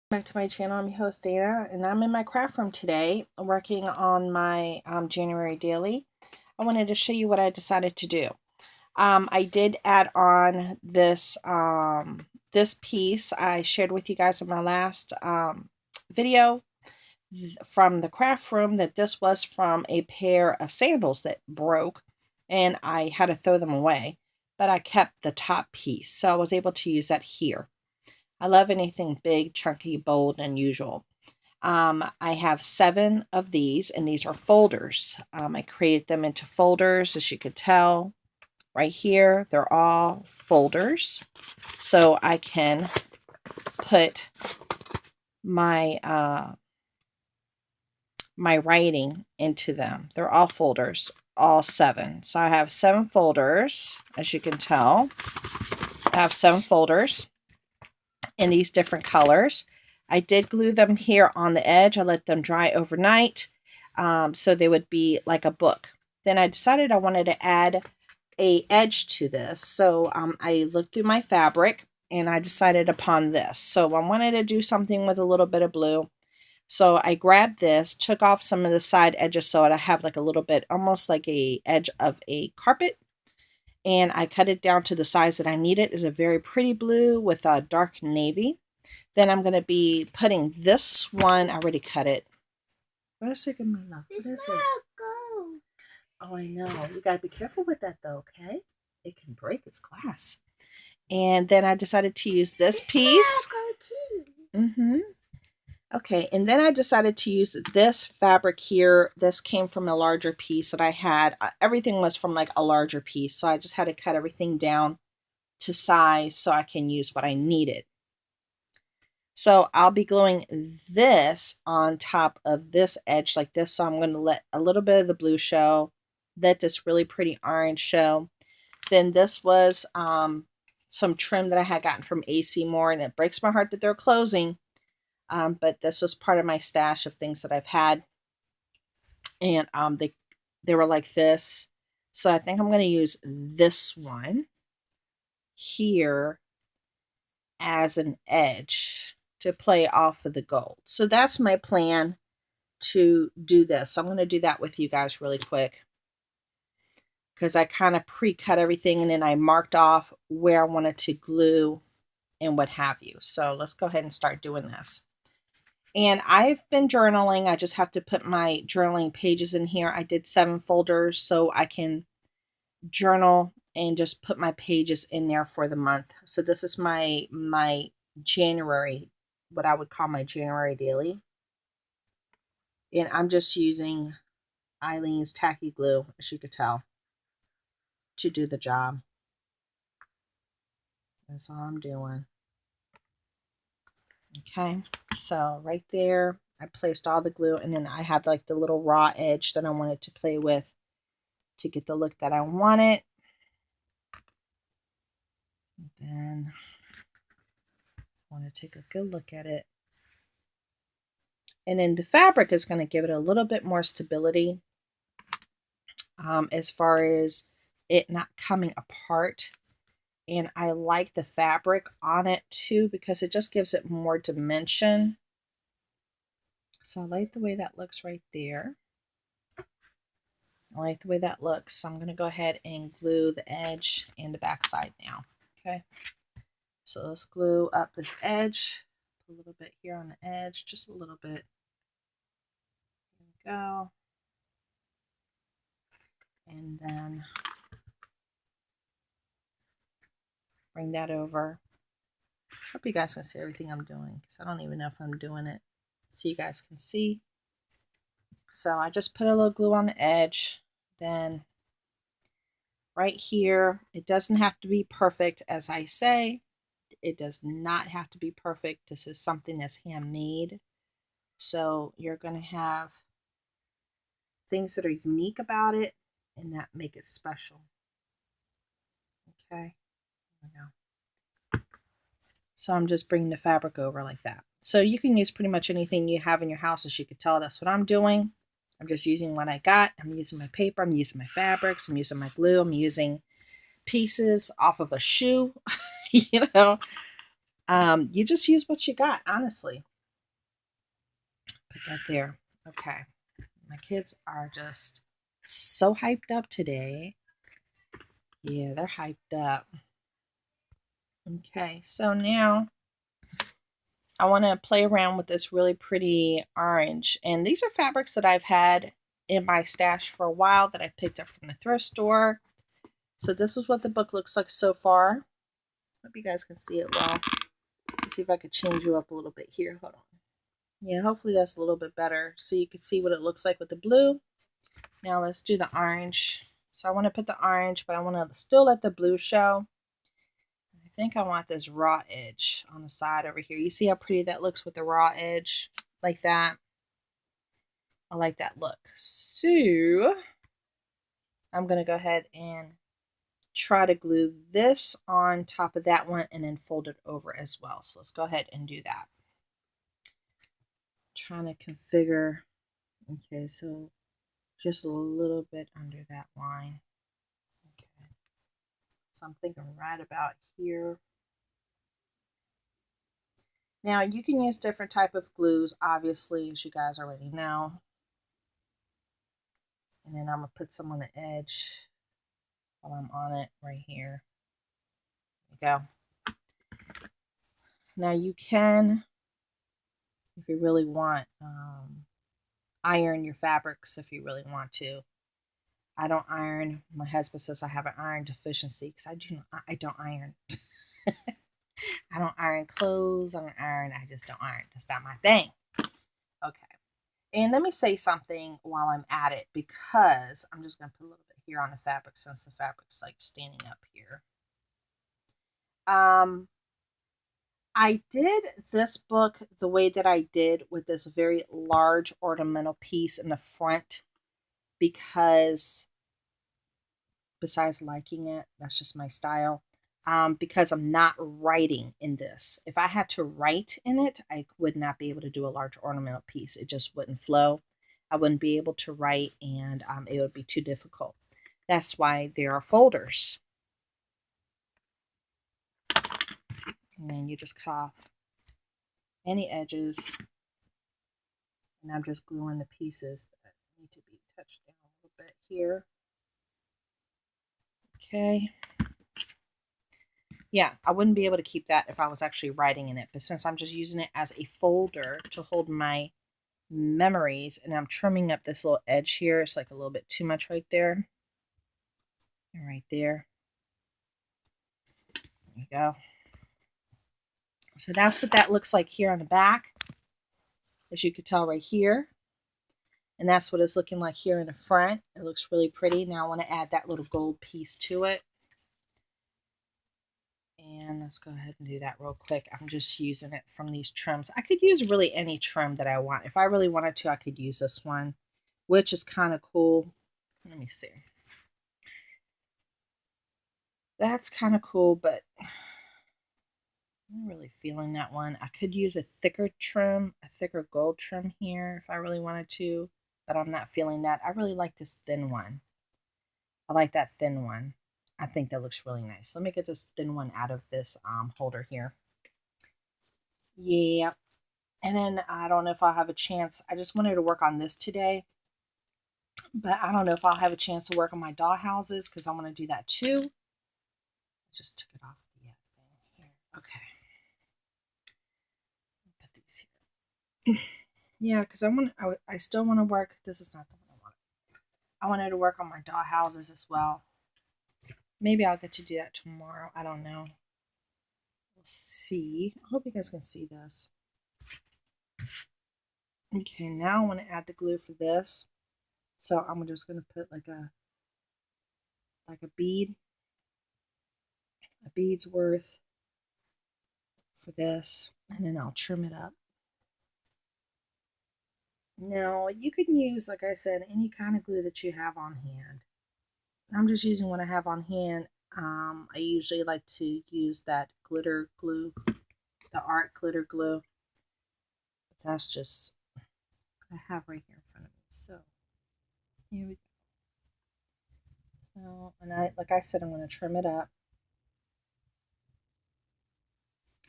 Back to my channel. I'm your host Dana, and I'm in my craft room today working on my January daily. I wanted to show you what I decided to do. I did add on this this piece I shared with you guys in my last video from the craft room, that this was from a pair of sandals that broke and I had to throw them away, but I kept the top piece, so I was able to use that here. I love anything big, chunky, bold, and unusual. I have 7 of these, and these are folders. I created them into folders, as you could tell. Right here, they're all folders. So I can put my my writing into them. They're all folders, all 7. So I have 7 folders, as you can tell. I have 7 folders in these different colors. I did glue them here on the edge. I let them dry overnight so they would be like a book. Then I decided I wanted to add a edge to this. So I looked through my fabric and I decided upon this. So I wanted to do something with a little bit of blue. So I grabbed this, took off some of the side edges so I have like a little bit, almost like a edge of a carpet. And I cut it down to the size that I need it. It's a very pretty blue with a dark navy. Then I'm going to be putting this one, I already cut it. What is it, my love? What is it? Gold. Oh, I know. You got to be careful with that though, okay? It can break. It's glass. And then I decided to use this piece. Okay, and then I decided to use this fabric here. This came from a larger piece that I had. Everything was from like a larger piece, so I just had to cut everything down to size so I can use what I needed. So I'll be gluing this on top of this edge like this. So I'm going to let a little bit of the blue show, let this really pretty orange show. Then this was some trim that I had gotten from AC Moore, and it breaks my heart that they're closing. But this was part of my stash of things that I've had. And they were like this. So I think I'm going to use this one here as an edge to play off of the gold. So that's my plan to do this. So I'm going to do that with you guys really quick, because I kind of pre-cut everything and then I marked off where I wanted to glue and what have you. So let's go ahead and start doing this. And I've been journaling. I just have to put my journaling pages in here. I did 7 folders so I can journal and just put my pages in there for the month. So this is my January, what I would call my January daily. And I'm just using Eileen's tacky glue, as you could tell, to do the job. That's all I'm doing. Okay, so right there, I placed all the glue, and then I have like the little raw edge that I wanted to play with to get the look that I wanted. And then I want to take a good look at it. And then the fabric is going to give it a little bit more stability as far as it not coming apart. And I like the fabric on it too, because it just gives it more dimension. So I like the way that looks right there. I like the way that looks. So I'm going to go ahead and glue the edge and the back side now. Okay. So let's glue up this edge. A little bit here on the edge, just a little bit. There we go. And then bring that over. Hope you guys can see everything I'm doing, because I don't even know if I'm doing it so you guys can see. So I just put a little glue on the edge. Then right here, it doesn't have to be perfect, as I say. It does not have to be perfect. This is something that's handmade. So you're going to have things that are unique about it and that make it special. Okay. There we go. So I'm just bringing the fabric over like that. So you can use pretty much anything you have in your house. As you could tell, that's what I'm doing. I'm just using what I got. I'm using my paper. I'm using my fabrics. I'm using my glue. I'm using pieces off of a shoe. You know, you just use what you got, honestly. Put that there. Okay. My kids are just so hyped up today. Yeah, they're hyped up. Okay, so now I want to play around with this really pretty orange. And these are fabrics that I've had in my stash for a while that I picked up from the thrift store. So this is what the book looks like so far. Hope you guys can see it well. Let's see if I could change you up a little bit here. Hold on. Yeah, hopefully that's a little bit better so you can see what it looks like with the blue. Now let's do the orange. So I want to put the orange, but I want to still let the blue show. I think I want this raw edge on the side over here. You see how pretty that looks with the raw edge? Like that. I like that look. So I'm going to go ahead and try to glue this on top of that one and then fold it over as well. So let's go ahead and do that. Trying to configure. Okay, so just a little bit under that line. Okay. So I'm thinking right about here. Now you can use different type of glues, obviously, as you guys already know. And then I'm going to put some on the edge while I'm on it right here. There you go. Now you can, if you really want, iron your fabrics if you really want to. I don't iron. My husband says I have an iron deficiency because I don't iron. I don't iron clothes. I don't iron. I just don't iron. That's not my thing. Okay. And let me say something while I'm at it, because I'm just going to put a little bit here on the fabric since the fabric's like standing up here. I did this book the way that I did with this very large ornamental piece in the front because, besides liking it, that's just my style, because I'm not writing in this. If I had to write in it, I would not be able to do a large ornamental piece. It just wouldn't flow. I wouldn't be able to write, and it would be too difficult. That's why there are folders. And then you just cut off any edges. And I'm just gluing the pieces that need to be touched down a little bit here. Okay. Yeah, I wouldn't be able to keep that if I was actually writing in it. But since I'm just using it as a folder to hold my memories, and I'm trimming up this little edge here, it's like a little bit too much right there. And right there. There you go. So that's what that looks like here on the back, as you could tell right here. And that's what it's looking like here in the front. It looks really pretty. Now I want to add that little gold piece to it. And let's go ahead and do that real quick. I'm just using it from these trims. I could use really any trim that I want. If I really wanted to, I could use this one, which is kind of cool. Let me see. That's kind of cool, but I'm not really feeling that one. I could use a thicker trim, a thicker gold trim here if I really wanted to, but I'm not feeling that. I really like this thin one. I like that thin one. I think that looks really nice. Let me get this thin one out of this holder here. Yeah. And then I don't know if I'll have a chance. I just wanted to work on this today, but I don't know if I'll have a chance to work on my doll houses because I want to do that too. I just took it off the thing here. Okay. Put these here. Yeah, because I still want to work. This is not the one I want. I wanted to work on my doll houses as well. Maybe I'll get to do that tomorrow. I don't know. We'll see. I hope you guys can see this. Okay, now I want to add the glue for this. So I'm just going to put like a bead's worth for this, and then I'll trim it up. Now, you can use, like I said, any kind of glue that you have on hand. I'm just using what I have on hand. I usually like to use that glitter glue, the art glitter glue. But that's just what I have right here in front of me. So, here we go. So, and like I said, I'm going to trim it up.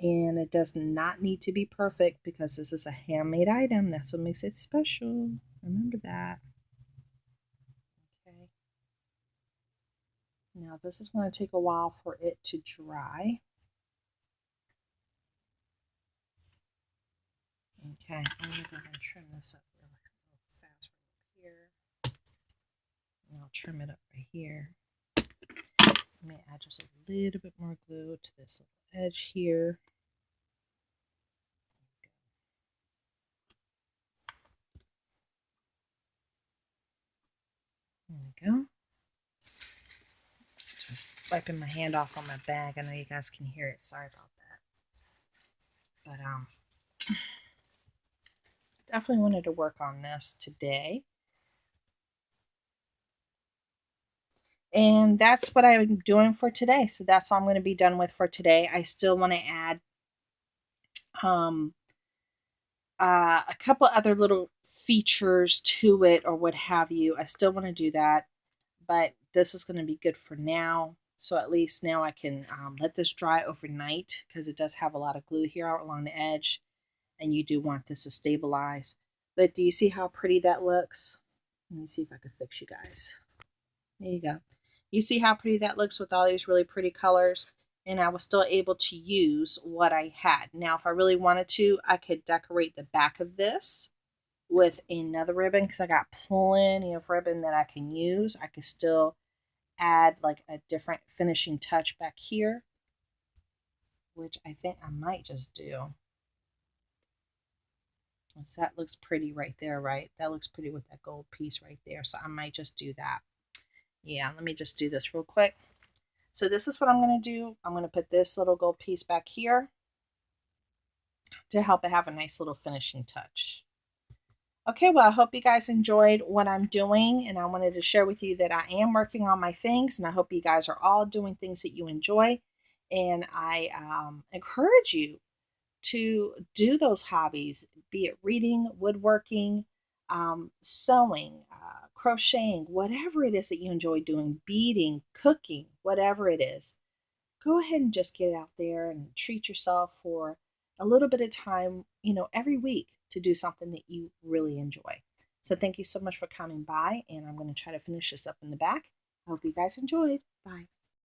And it does not need to be perfect because this is a handmade item. That's what makes it special. Remember that. Okay. Now this is going to take a while for it to dry. Okay, I'm going to go ahead and trim this up real fast right here. And I'll trim it up right here. Let me add just a little bit more glue to this little edge here. There we go. Just wiping my hand off on my bag. I know you guys can hear it. Sorry about that. But definitely wanted to work on this today. And that's what I'm doing for today. So that's all I'm going to be done with for today. I still want to add a couple other little features to it or what have you. I still want to do that, but this is going to be good for now. So at least now I can let this dry overnight because it does have a lot of glue here out along the edge, and you do want this to stabilize. But do you see how pretty that looks? Let me see if I can fix you guys. There you go. You see how pretty that looks with all these really pretty colors? And I was still able to use what I had. Now, if I really wanted to, I could decorate the back of this with another ribbon because I got plenty of ribbon that I can use. I could still add like a different finishing touch back here, which I think I might just do. So that looks pretty right there, right? That looks pretty with that gold piece right there. So I might just do that. Yeah, let me just do this real quick. So this is what I'm going to do. I'm going to put this little gold piece back here to help it have a nice little finishing touch. Okay, well, I hope you guys enjoyed what I'm doing, and I wanted to share with you that I am working on my things, and I hope you guys are all doing things that you enjoy, and I encourage you to do those hobbies, be it reading, woodworking, sewing, crocheting, whatever it is that you enjoy doing, beading, cooking, whatever it is. Go ahead and just get out there and treat yourself for a little bit of time, every week to do something that you really enjoy. So thank you so much for coming by, and I'm going to try to finish this up in the back. I hope you guys enjoyed. Bye.